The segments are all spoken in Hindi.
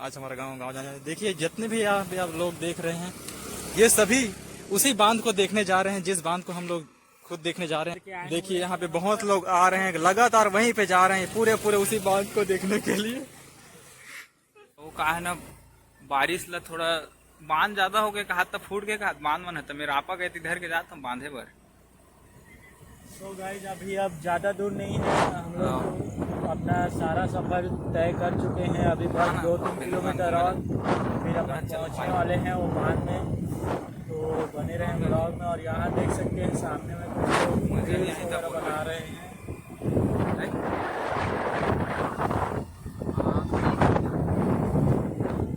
आज हमारा गांव जाना है। देखिए जितने भी यहाँ पे आप लोग देख रहे हैं, ये सभी उसी बांध को देखने जा रहे हैं, जिस बांध को हम लोग खुद देखने जा रहे हैं। देखिए यहाँ पे बहुत लोग आ रहे हैं, लगातार वहीं पे जा रहे हैं, पूरे पूरे उसी बांध को देखने के लिए। वो कहा है ना, बारिश ला थोड़ा बांध ज्यादा हो गया, कहा तब फूट गया, कहा बांध मन है। मेरा आपा गए थे घर के जात हम बांधे भर। तो गाइज अभी अब ज़्यादा दूर नहीं है, हम लोग अपना सारा सफ़र तय कर चुके हैं। अभी बस 2-3 किलोमीटर और फिर अपन पहुँचने वाले हैं वो बांध में। तो बने रहें ब्लॉग में। और यहाँ देख सकते हैं सामने में कुछ लोग रील्स वगैरह बना रहे हैं।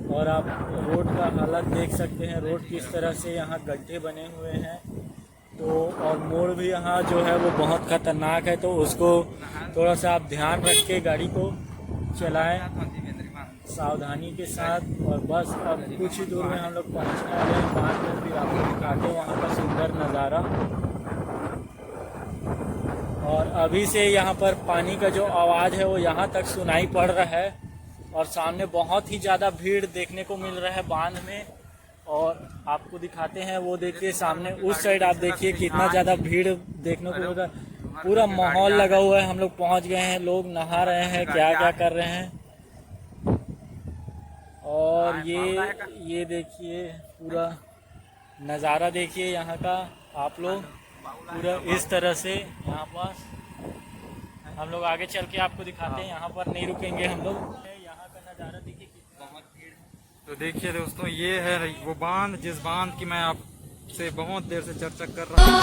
और आप रोड का हालत देख सकते हैं, रोड किस तरह से यहाँ गड्ढे बने हुए हैं। तो और मोड़ भी यहाँ जो है वो बहुत खतरनाक है, तो उसको थोड़ा सा आप ध्यान रख के गाड़ी को चलाएं सावधानी के साथ। और बस अब कुछ ही दूर में हम लोग पहुँचने वाले हैं बांध में, फिर आपको दिखाते हैं वहाँ का सुंदर नज़ारा। और अभी से यहाँ पर पानी का जो आवाज़ है वो यहाँ तक सुनाई पड़ रहा है। और सामने बहुत ही ज़्यादा भीड़ देखने को मिल रहा है बांध में। और आपको दिखाते हैं, वो देखिए सामने उस साइड आप देखिए कितना ज़्यादा भीड़ देखने को मिल रहा है। पूरा माहौल लगा हुआ है। हम लोग पहुँच गए हैं, लोग नहा रहे हैं, क्या क्या कर रहे हैं। और ये देखिए पूरा नज़ारा देखिए यहाँ का आप लोग, पूरा इस तरह से यहाँ पास। हम लोग आगे चल के आपको दिखाते हैं, यहाँ पर नहीं रुकेंगे हम लोग। यहाँ का नज़ारा देखिए कितना भीड़ है। तो देखिए दोस्तों, ये है वो बांध, जिस बांध की मैं आपसे बहुत देर से चर्चा कर रहा हूँ।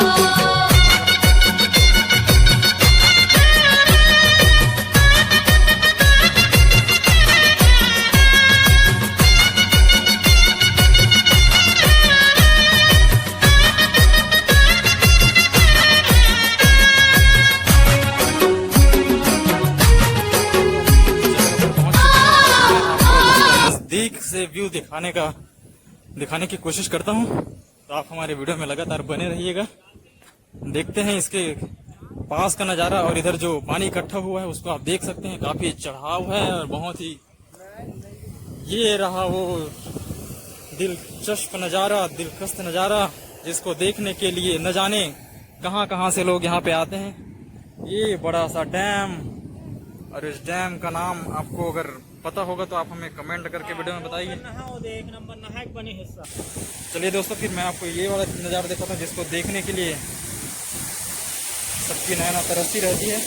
नजदीक से व्यू दिखाने की कोशिश करता हूँ, तो आप हमारे वीडियो में लगातार बने रहिएगा। देखते हैं इसके पास का नज़ारा। और इधर जो पानी इकट्ठा हुआ है उसको आप देख सकते हैं, काफी चढ़ाव है और बहुत ही, ये रहा वो दिलचस्प नज़ारा, दिलकश नज़ारा, जिसको देखने के लिए न जाने कहां कहां से लोग यहाँ पे आते हैं। ये बड़ा सा डैम, और इस डैम का नाम आपको अगर पता होगा तो आप हमें कमेंट करके वीडियो में बताइए। एक नंबर नहायक बनी हिस्सा। चलिए दोस्तों, फिर मैं आपको ये वाला नज़ारा दिखाता हूँ जिसको देखने के लिए सबकी नैना तरसती रहती है।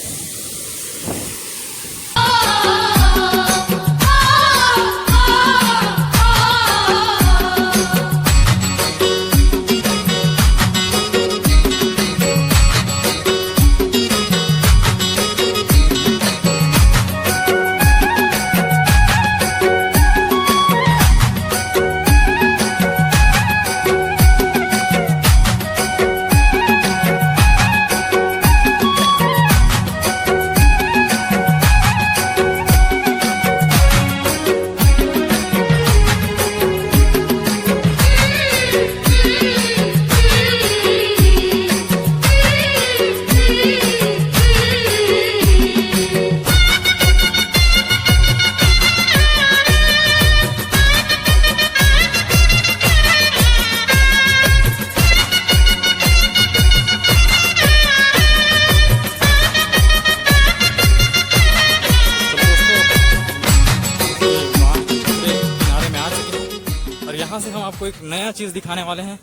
यहाँ से हम आपको एक नया चीज दिखाने वाले हैं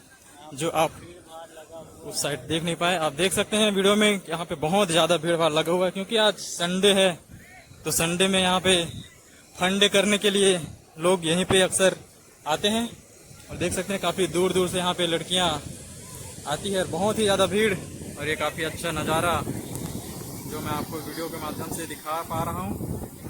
जो आप उस साइड देख नहीं पाए। आप देख सकते हैं वीडियो में, यहाँ पे बहुत ज्यादा भीड़ भाड़ लगा हुआ है क्योंकि आज संडे है। तो संडे में यहाँ पे फंडे करने के लिए लोग यहीं पे अक्सर आते हैं और देख सकते हैं काफी दूर दूर से यहाँ पे लड़कियां आती है। बहुत ही ज्यादा भीड़ और ये काफी अच्छा नज़ारा जो मैं आपको वीडियो के माध्यम से दिखा पा रहा हूँ।